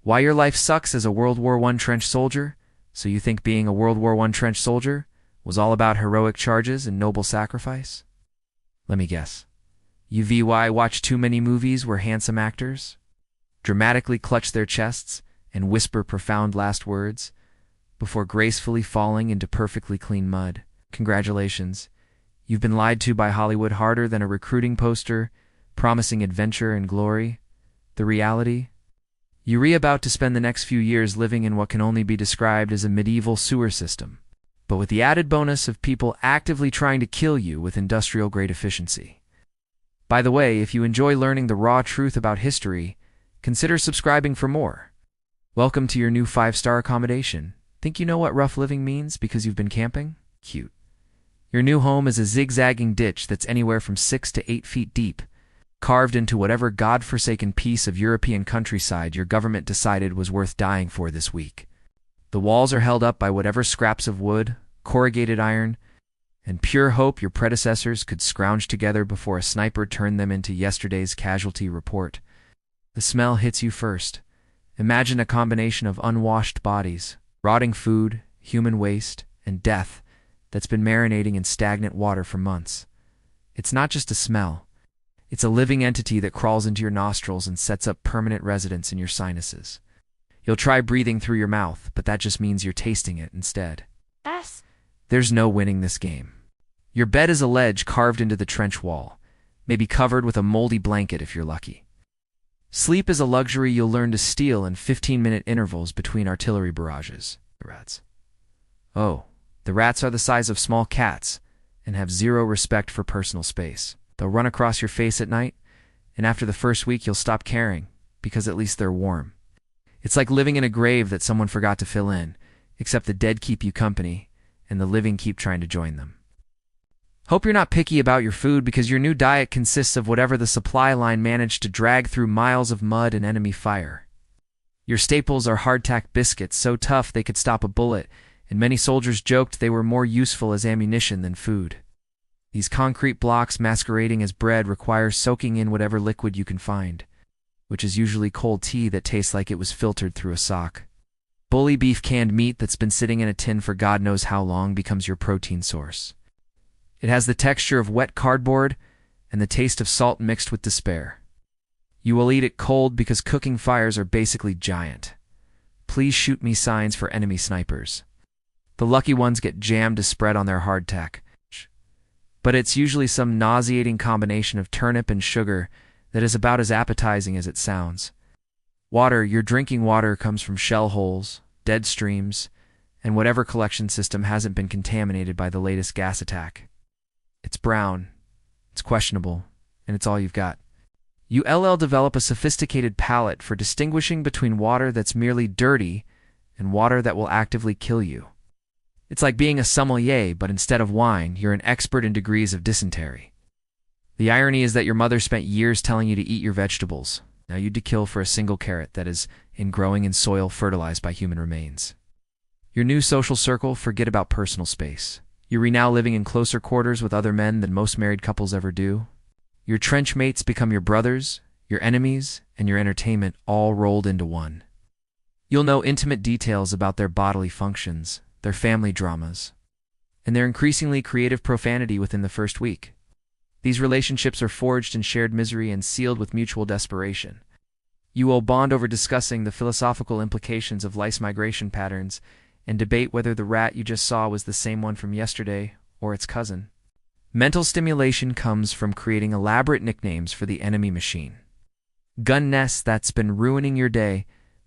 Why your life sucks as a World War I trench soldier? So you think being a World War I trench soldier was all about heroic charges and noble sacrifice? Let me guess. You watch too many movies where handsome actors dramatically clutch their chests and whisper profound last words before gracefully falling into perfectly clean mud. Congratulations. You've been lied to by Hollywood harder than a recruiting poster promising adventure and glory. The reality? You're about to spend the next few years living in what can only be described as a medieval sewer system, but with the added bonus of people actively trying to kill you with industrial-grade efficiency. By the way, if you enjoy learning the raw truth about history, consider subscribing for more. Welcome to your new 5-star accommodation. Think you know what rough living means because you've been camping? Cute. Your new home is a zigzagging ditch that's anywhere from 6 to 8 feet deep, carved into whatever godforsaken piece of European countryside your government decided was worth dying for this week. The walls are held up by whatever scraps of wood, corrugated iron, and pure hope your predecessors could scrounge together before a sniper turned them into yesterday's casualty report. The smell hits you first. Imagine a combination of unwashed bodies, rotting food, human waste, and death that's been marinating in stagnant water for months. It's not just a smell. It's a living entity that crawls into your nostrils and sets up permanent residence in your sinuses. You'll try breathing through your mouth, but that just means you're tasting it instead. There's no winning this game. Your bed is a ledge carved into the trench wall, maybe covered with a moldy blanket if you're lucky. Sleep is a luxury you'll learn to steal in 15-minute intervals between artillery barrages. The rats. Oh, the rats are the size of small cats and have zero respect for personal space. They'll run across your face at night, and after the first week you'll stop caring, because at least they're warm. It's like living in a grave that someone forgot to fill in, except the dead keep you company, and the living keep trying to join them. Hope you're not picky about your food, because your new diet consists of whatever the supply line managed to drag through miles of mud and enemy fire. Your staples are hardtack biscuits so tough they could stop a bullet, and many soldiers joked they were more useful as ammunition than food. These concrete blocks masquerading as bread require soaking in whatever liquid you can find, which is usually cold tea that tastes like it was filtered through a sock. Bully beef canned meat that's been sitting in a tin for God knows how long becomes your protein source. It has the texture of wet cardboard and the taste of salt mixed with despair. You will eat it cold because cooking fires are basically giant. Please shoot me signs for enemy snipers. The lucky ones get jammed to spread on their hardtack. But it's usually some nauseating combination of turnip and sugar that is about as appetizing as it sounds. Water, your drinking water, comes from shell holes, dead streams, and whatever collection system hasn't been contaminated by the latest gas attack. It's brown, it's questionable, and it's all you've got. You develop a sophisticated palate for distinguishing between water that's merely dirty and water that will actively kill you. It's like being a sommelier, but instead of wine, you're an expert in degrees of dysentery. The irony is that your mother spent years telling you to eat your vegetables. Now you'd to kill for a single carrot that is growing in soil fertilized by human remains. Your new social circle, forget about personal space. You're now living in closer quarters with other men than most married couples ever do. Your trench mates become your brothers, your enemies, and your entertainment all rolled into one. You'll know intimate details about their bodily functions, their family dramas, and their increasingly creative profanity within the first week. These relationships are forged in shared misery and sealed with mutual desperation. You will bond over discussing the philosophical implications of lice migration patterns and debate whether the rat you just saw was the same one from yesterday or its cousin. Mental stimulation comes from creating elaborate nicknames for the enemy machine. Gun nest that's been ruining your day,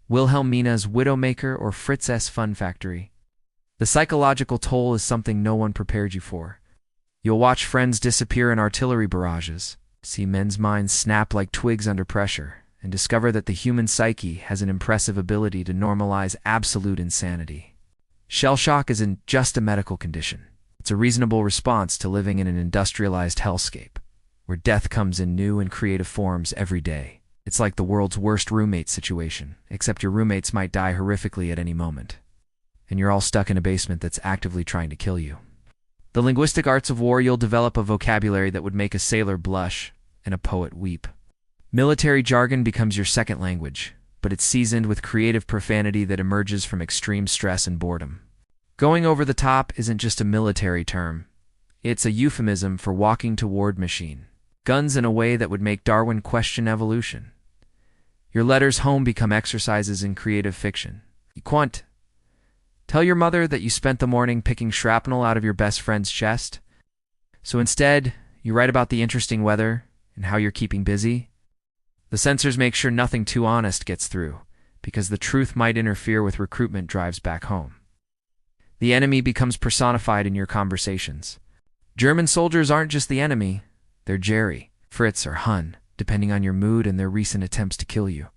Wilhelmina's Widowmaker, or Fritz's Fun Factory. The psychological toll is something no one prepared you for. You'll watch friends disappear in artillery barrages, see men's minds snap like twigs under pressure, and discover that the human psyche has an impressive ability to normalize absolute insanity. Shell shock isn't just a medical condition. It's a reasonable response to living in an industrialized hellscape, where death comes in new and creative forms every day. It's like the world's worst roommate situation, except your roommates might die horrifically at any moment, and you're all stuck in a basement that's actively trying to kill you. The linguistic arts of war, you'll develop a vocabulary that would make a sailor blush and a poet weep. Military jargon becomes your second language, but it's seasoned with creative profanity that emerges from extreme stress and boredom. Going over the top isn't just a military term. It's a euphemism for walking toward machine guns in a way that would make Darwin question evolution. Your letters home become exercises in creative fiction. You quant. Tell your mother that you spent the morning picking shrapnel out of your best friend's chest. So instead, you write about the interesting weather and how you're keeping busy. The censors make sure nothing too honest gets through, because the truth might interfere with recruitment drives back home. The enemy becomes personified in your conversations. German soldiers aren't just the enemy, they're Jerry, Fritz, or Hun, depending on your mood and their recent attempts to kill you.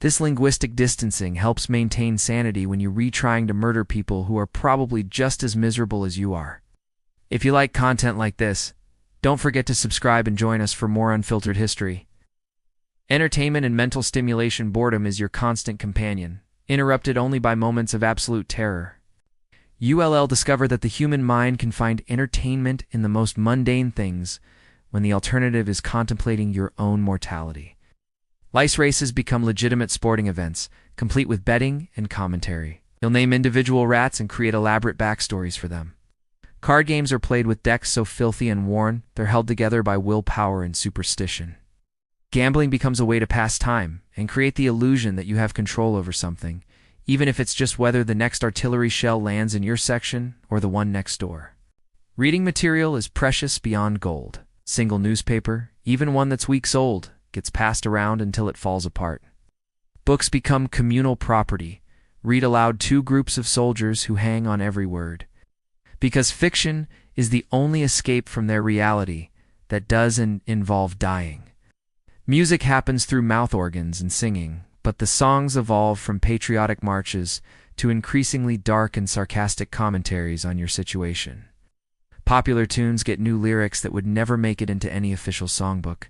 This linguistic distancing helps maintain sanity when you're retrying to murder people who are probably just as miserable as you are. If you like content like this, don't forget to subscribe and join us for more unfiltered history. Entertainment and mental stimulation. Boredom is your constant companion, interrupted only by moments of absolute terror. ULL discovered that the human mind can find entertainment in the most mundane things when the alternative is contemplating your own mortality. Lice races become legitimate sporting events, complete with betting and commentary. You'll name individual rats and create elaborate backstories for them. Card games are played with decks so filthy and worn, they're held together by willpower and superstition. Gambling becomes a way to pass time and create the illusion that you have control over something, even if it's just whether the next artillery shell lands in your section or the one next door. Reading material is precious beyond gold. Single newspaper, even one that's weeks old, gets passed around until it falls apart. Books become communal property. Read aloud two groups of soldiers who hang on every word. Because fiction is the only escape from their reality that doesn't involve dying. Music happens through mouth organs and singing, but the songs evolve from patriotic marches to increasingly dark and sarcastic commentaries on your situation. Popular tunes get new lyrics that would never make it into any official songbook,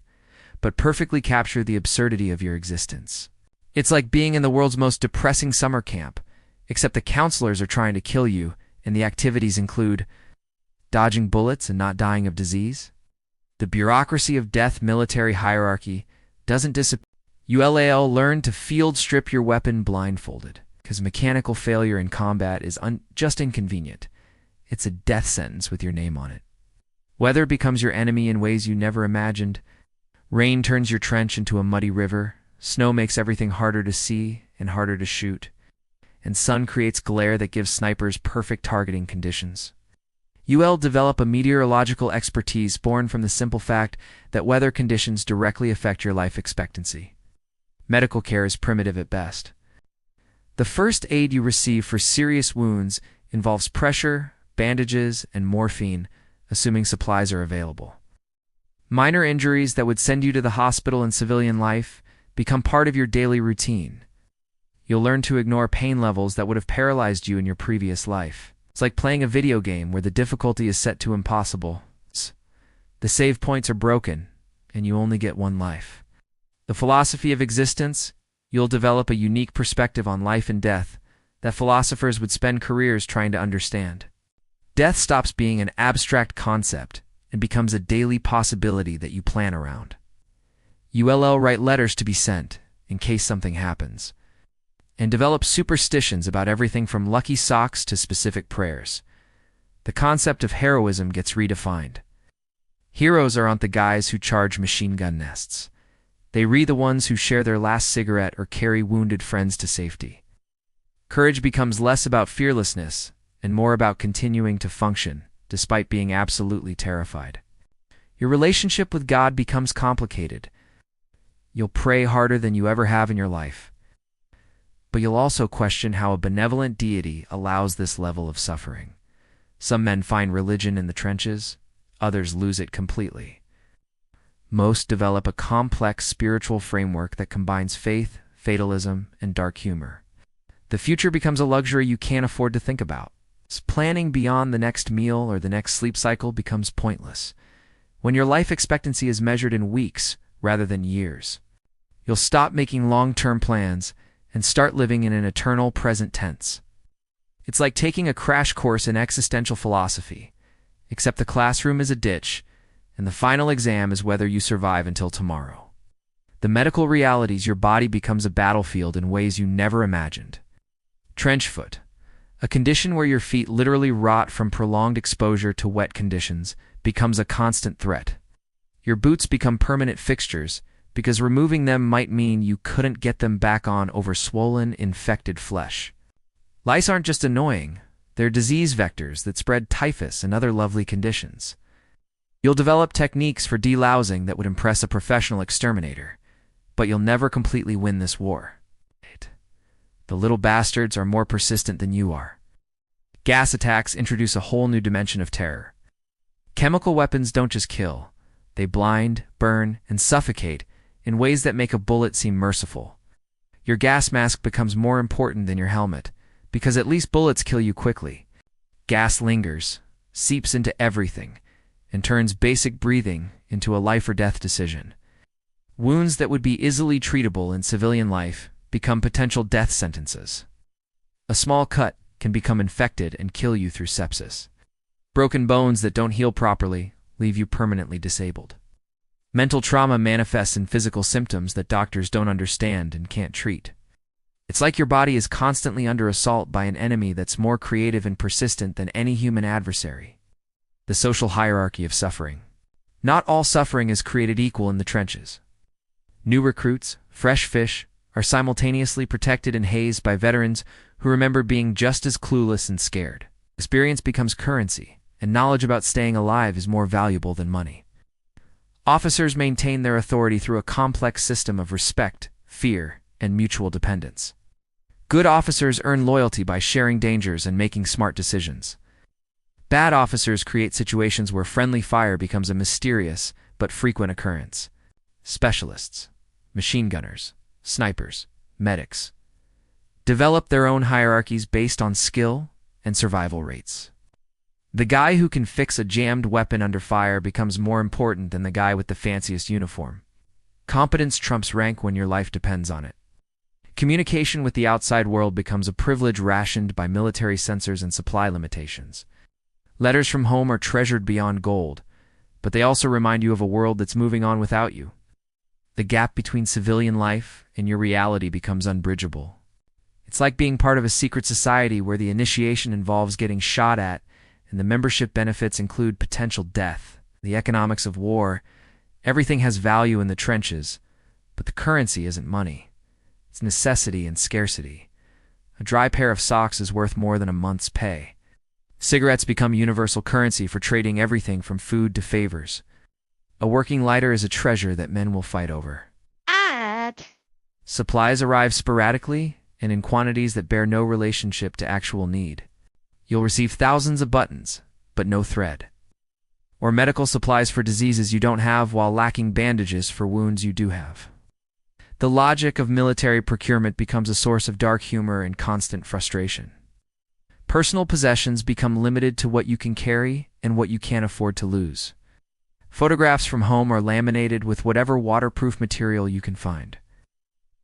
but perfectly capture the absurdity of your existence. It's like being in the world's most depressing summer camp, except the counselors are trying to kill you, and the activities include dodging bullets and not dying of disease. The bureaucracy of death military hierarchy doesn't disappear. ULL learn to field strip your weapon blindfolded, because mechanical failure in combat is just inconvenient. It's a death sentence with your name on it. Weather becomes your enemy in ways you never imagined. Rain turns your trench into a muddy river. Snow makes everything harder to see and harder to shoot. And sun creates glare that gives snipers perfect targeting conditions. UL develop a meteorological expertise born from the simple fact that weather conditions directly affect your life expectancy. Medical care is primitive at best. The first aid you receive for serious wounds involves pressure, bandages, and morphine, assuming supplies are available. Minor injuries that would send you to the hospital in civilian life become part of your daily routine. You'll learn to ignore pain levels that would have paralyzed you in your previous life. It's like playing a video game where the difficulty is set to impossible. The save points are broken, and you only get one life. The philosophy of existence, you'll develop a unique perspective on life and death that philosophers would spend careers trying to understand. Death stops being an abstract concept and becomes a daily possibility that you plan around. ULL write letters to be sent in case something happens, and develop superstitions about everything from lucky socks to specific prayers. The concept of heroism gets redefined. Heroes aren't the guys who charge machine gun nests. They re the ones who share their last cigarette or carry wounded friends to safety. Courage becomes less about fearlessness and more about continuing to function, despite being absolutely terrified. Your relationship with God becomes complicated. You'll pray harder than you ever have in your life. But you'll also question how a benevolent deity allows this level of suffering. Some men find religion in the trenches, others lose it completely. Most develop a complex spiritual framework that combines faith, fatalism, and dark humor. The future becomes a luxury you can't afford to think about. Planning beyond the next meal or the next sleep cycle becomes pointless. When your life expectancy is measured in weeks rather than years, you'll stop making long-term plans and start living in an eternal present tense. It's like taking a crash course in existential philosophy, except the classroom is a ditch, and the final exam is whether you survive until tomorrow. The medical realities your body becomes a battlefield in ways you never imagined. Trench foot, a condition where your feet literally rot from prolonged exposure to wet conditions, becomes a constant threat. Your boots become permanent fixtures because removing them might mean you couldn't get them back on over swollen, infected flesh. Lice aren't just annoying, they're disease vectors that spread typhus and other lovely conditions. You'll develop techniques for delousing that would impress a professional exterminator, but you'll never completely win this war. The little bastards are more persistent than you are. Gas attacks introduce a whole new dimension of terror. Chemical weapons don't just kill, they blind, burn, and suffocate in ways that make a bullet seem merciful. Your gas mask becomes more important than your helmet, because at least bullets kill you quickly. Gas lingers, seeps into everything, and turns basic breathing into a life-or-death decision. Wounds that would be easily treatable in civilian life become potential death sentences. A small cut can become infected and kill you through sepsis. Broken bones that don't heal properly leave you permanently disabled. Mental trauma manifests in physical symptoms that doctors don't understand and can't treat. It's like your body is constantly under assault by an enemy that's more creative and persistent than any human adversary. The social hierarchy of suffering. Not all suffering is created equal in the trenches. New recruits, fresh fish, are simultaneously protected and hazed by veterans who remember being just as clueless and scared. Experience becomes currency, and knowledge about staying alive is more valuable than money. Officers maintain their authority through a complex system of respect, fear, and mutual dependence. Good officers earn loyalty by sharing dangers and making smart decisions. Bad officers create situations where friendly fire becomes a mysterious but frequent occurrence. Specialists, machine gunners, snipers, medics, develop their own hierarchies based on skill and survival rates. The guy who can fix a jammed weapon under fire becomes more important than the guy with the fanciest uniform. Competence trumps rank when your life depends on it. Communication with the outside world becomes a privilege rationed by military censors and supply limitations. Letters from home are treasured beyond gold, but they also remind you of a world that's moving on without you. The gap between civilian life and your reality becomes unbridgeable. It's like being part of a secret society where the initiation involves getting shot at, and the membership benefits include potential death. The economics of war, everything has value in the trenches, but the currency isn't money. It's necessity and scarcity. A dry pair of socks is worth more than a month's pay. Cigarettes become universal currency for trading everything from food to favors. A working lighter is a treasure that men will fight over. Supplies arrive sporadically and in quantities that bear no relationship to actual need. You'll receive thousands of buttons, but no thread. Or medical supplies for diseases you don't have while lacking bandages for wounds you do have. The logic of military procurement becomes a source of dark humor and constant frustration. Personal possessions become limited to what you can carry and what you can't afford to lose. Photographs from home are laminated with whatever waterproof material you can find.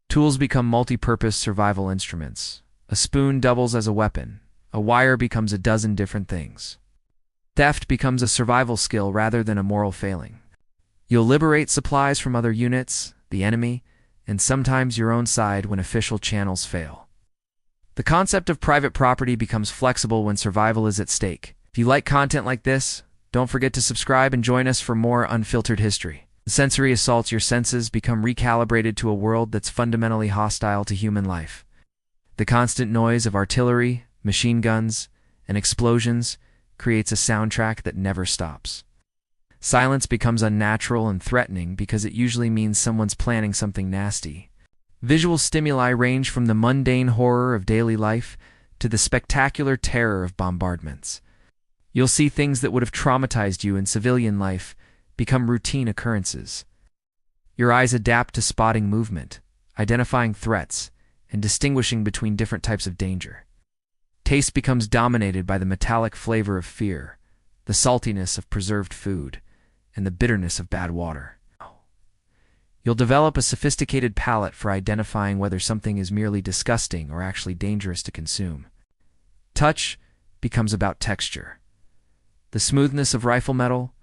Tools become multi-purpose survival instruments. A spoon doubles as a weapon. A wire becomes a dozen different things. Theft becomes a survival skill rather than a moral failing. You'll liberate supplies from other units, the enemy, and sometimes your own side when official channels fail. The concept of private property becomes flexible when survival is at stake. If you like content like this, don't forget to subscribe and join us for more unfiltered history. The sensory assaults your senses become recalibrated to a world that's fundamentally hostile to human life. The constant noise of artillery, machine guns, and explosions creates a soundtrack that never stops. Silence becomes unnatural and threatening because it usually means someone's planning something nasty. Visual stimuli range from the mundane horror of daily life to the spectacular terror of bombardments. You'll see things that would have traumatized you in civilian life become routine occurrences. Your eyes adapt to spotting movement, identifying threats, and distinguishing between different types of danger. Taste becomes dominated by the metallic flavor of fear, the saltiness of preserved food, and the bitterness of bad water. You'll develop a sophisticated palate for identifying whether something is merely disgusting or actually dangerous to consume. Touch becomes about texture. The smoothness of rifle metal,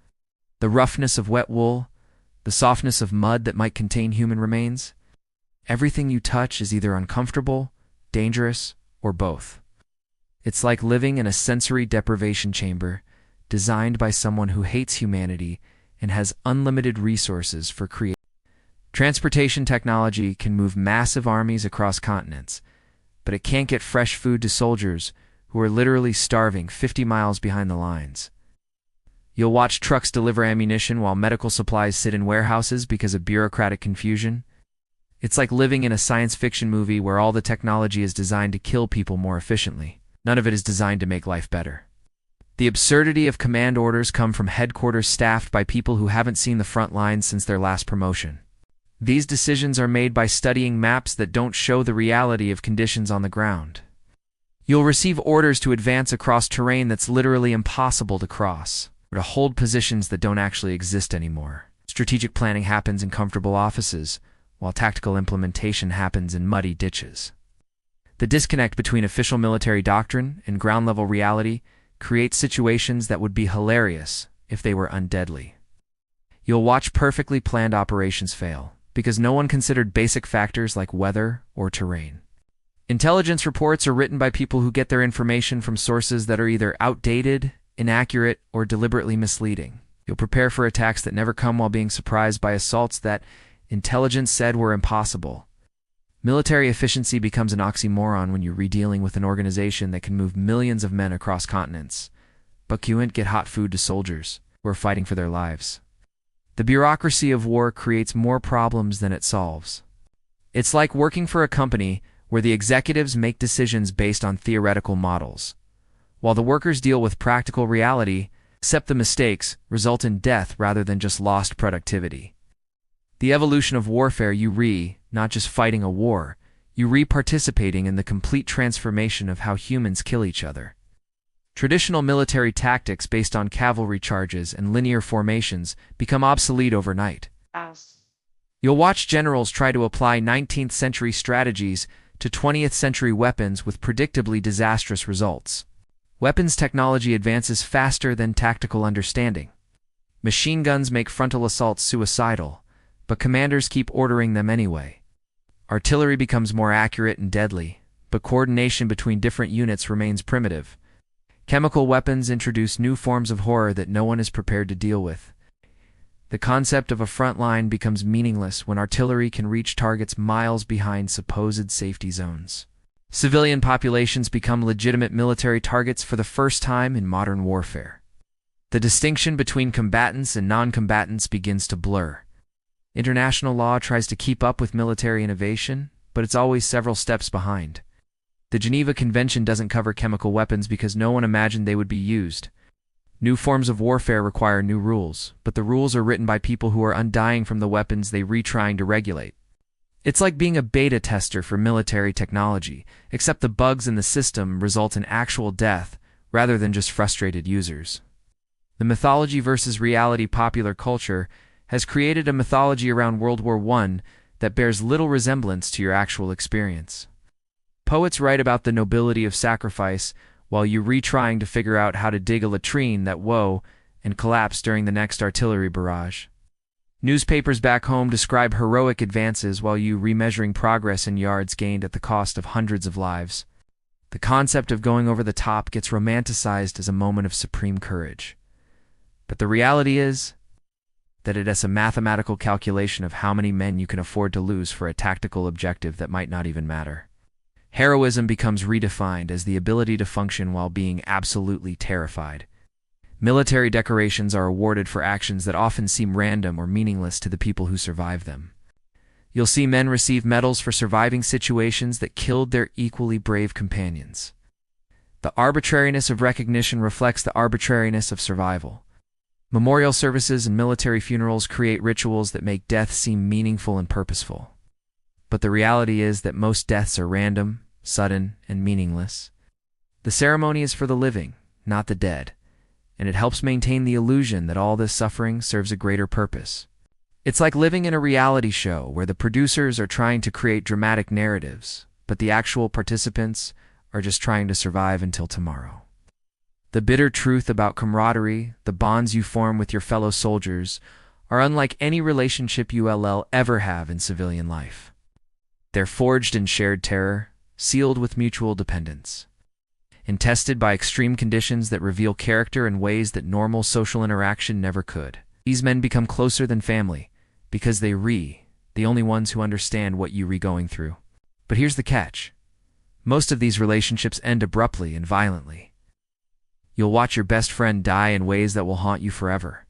the roughness of wet wool, the softness of mud that might contain human remains. Everything you touch is either uncomfortable, dangerous, or both. It's like living in a sensory deprivation chamber designed by someone who hates humanity and has unlimited resources for creation. Transportation technology can move massive armies across continents, but it can't get fresh food to soldiers who are literally starving 50 miles behind the lines. You'll watch trucks deliver ammunition while medical supplies sit in warehouses because of bureaucratic confusion. It's like living in a science fiction movie where all the technology is designed to kill people more efficiently. None of it is designed to make life better. The absurdity of command orders come from headquarters staffed by people who haven't seen the front lines since their last promotion. These decisions are made by studying maps that don't show the reality of conditions on the ground. You'll receive orders to advance across terrain that's literally impossible to cross, or to hold positions that don't actually exist anymore. Strategic planning happens in comfortable offices, while tactical implementation happens in muddy ditches. The disconnect between official military doctrine and ground-level reality creates situations that would be hilarious if they were undeadly. You'll watch perfectly planned operations fail, because no one considered basic factors like weather or terrain. Intelligence reports are written by people who get their information from sources that are either outdated, inaccurate, or deliberately misleading. You'll prepare for attacks that never come while being surprised by assaults that intelligence said were impossible. Military efficiency becomes an oxymoron when you're dealing with an organization that can move millions of men across continents, but can't get hot food to soldiers who are fighting for their lives. The bureaucracy of war creates more problems than it solves. It's like working for a company where the executives make decisions based on theoretical models, while the workers deal with practical reality, except the mistakes result in death rather than just lost productivity. The evolution of warfare, not just fighting a war, participating in the complete transformation of how humans kill each other. Traditional military tactics based on cavalry charges and linear formations become obsolete overnight. You'll watch generals try to apply 19th century strategies to 20th century weapons with predictably disastrous results. Weapons technology advances faster than tactical understanding. Machine guns make frontal assaults suicidal, but commanders keep ordering them anyway. Artillery becomes more accurate and deadly, but coordination between different units remains primitive. Chemical weapons introduce new forms of horror that no one is prepared to deal with. The concept of a front line becomes meaningless when artillery can reach targets miles behind supposed safety zones. Civilian populations become legitimate military targets for the first time in modern warfare. The distinction between combatants and non-combatants begins to blur. International law tries to keep up with military innovation, but it's always several steps behind. The Geneva Convention doesn't cover chemical weapons because no one imagined they would be used. New forms of warfare require new rules, but the rules are written by people who are undying from the weapons they trying to regulate. It's like being a beta tester for military technology, except the bugs in the system result in actual death rather than just frustrated users. The mythology versus reality popular culture has created a mythology around World War I that bears little resemblance to your actual experience. Poets write about the nobility of sacrifice while you trying to figure out how to dig a latrine that and collapse during the next artillery barrage. Newspapers back home describe heroic advances while you measuring progress in yards gained at the cost of hundreds of lives. The concept of going over the top gets romanticized as a moment of supreme courage. But the reality is that it is a mathematical calculation of how many men you can afford to lose for a tactical objective that might not even matter. Heroism becomes redefined as the ability to function while being absolutely terrified. Military decorations are awarded for actions that often seem random or meaningless to the people who survive them. You'll see men receive medals for surviving situations that killed their equally brave companions. The arbitrariness of recognition reflects the arbitrariness of survival. Memorial services and military funerals create rituals that make death seem meaningful and purposeful. But the reality is that most deaths are random, sudden, and meaningless. The ceremony is for the living, not the dead, and it helps maintain the illusion that all this suffering serves a greater purpose. It's like living in a reality show where the producers are trying to create dramatic narratives, but the actual participants are just trying to survive until tomorrow. The bitter truth about camaraderie, the bonds you form with your fellow soldiers, are unlike any relationship you'll ever have in civilian life. They're forged in shared terror, sealed with mutual dependence, and tested by extreme conditions that reveal character in ways that normal social interaction never could. These men become closer than family, because the only ones who understand what you're going through. But here's the catch. Most of these relationships end abruptly and violently. You'll watch your best friend die in ways that will haunt you forever.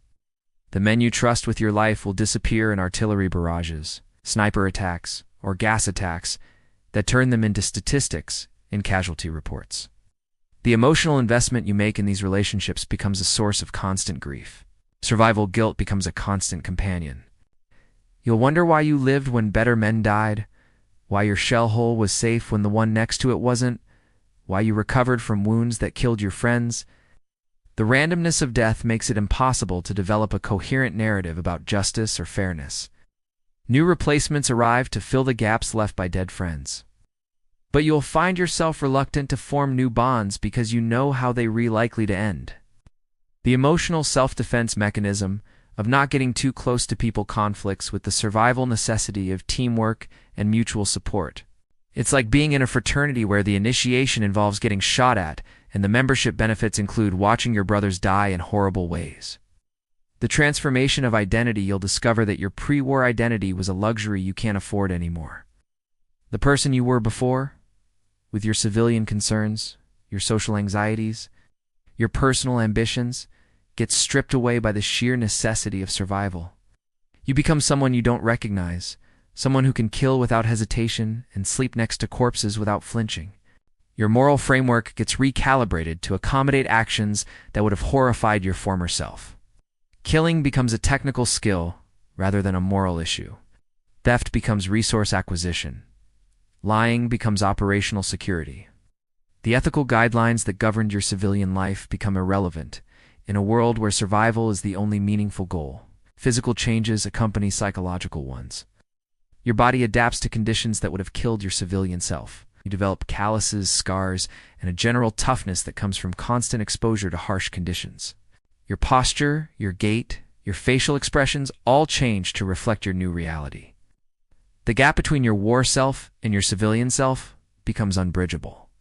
The men you trust with your life will disappear in artillery barrages, sniper attacks, or gas attacks that turn them into statistics in casualty reports. The emotional investment you make in these relationships becomes a source of constant grief. Survival guilt becomes a constant companion. You'll wonder why you lived when better men died, why your shell hole was safe when the one next to it wasn't, why you recovered from wounds that killed your friends. The randomness of death makes it impossible to develop a coherent narrative about justice or fairness. New replacements arrive to fill the gaps left by dead friends. But you'll find yourself reluctant to form new bonds because you know how they're likely to end. The emotional self-defense mechanism of not getting too close to people conflicts with the survival necessity of teamwork and mutual support. It's like being in a fraternity where the initiation involves getting shot at, and the membership benefits include watching your brothers die in horrible ways. The transformation of identity, you'll discover that your pre-war identity was a luxury you can't afford anymore. The person you were before, with your civilian concerns, your social anxieties, your personal ambitions, gets stripped away by the sheer necessity of survival. You become someone you don't recognize, someone who can kill without hesitation and sleep next to corpses without flinching. Your moral framework gets recalibrated to accommodate actions that would have horrified your former self. Killing becomes a technical skill rather than a moral issue. Theft becomes resource acquisition. Lying becomes operational security. The ethical guidelines that governed your civilian life become irrelevant in a world where survival is the only meaningful goal. Physical changes accompany psychological ones. Your body adapts to conditions that would have killed your civilian self. You develop calluses, scars, and a general toughness that comes from constant exposure to harsh conditions. Your posture, your gait, your facial expressions all change to reflect your new reality. The gap between your war self and your civilian self becomes unbridgeable.